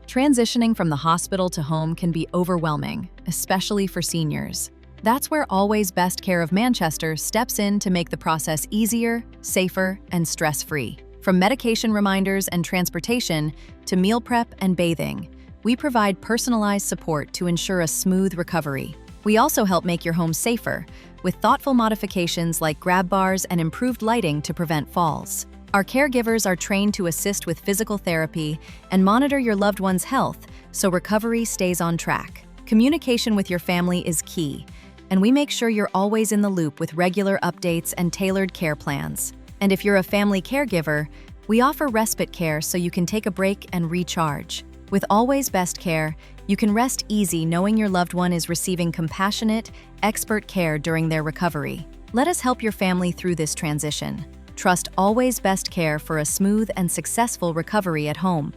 Transitioning from the hospital to home can be overwhelming, especially for seniors. That's where Always Best Care of Manchester steps in to make the process easier, safer, and stress-free. From medication reminders and transportation to meal prep and bathing, we provide personalized support to ensure a smooth recovery. We also help make your home safer, with thoughtful modifications like grab bars and improved lighting to prevent falls. Our caregivers are trained to assist with physical therapy and monitor your loved one's health so recovery stays on track. Communication with your family is key, and we make sure you're always in the loop with regular updates and tailored care plans. And if you're a family caregiver, we offer respite care so you can take a break and recharge. With Always Best Care, you can rest easy knowing your loved one is receiving compassionate, expert care during their recovery. Let us help your family through this transition. Trust Always Best Care for a smooth and successful recovery at home.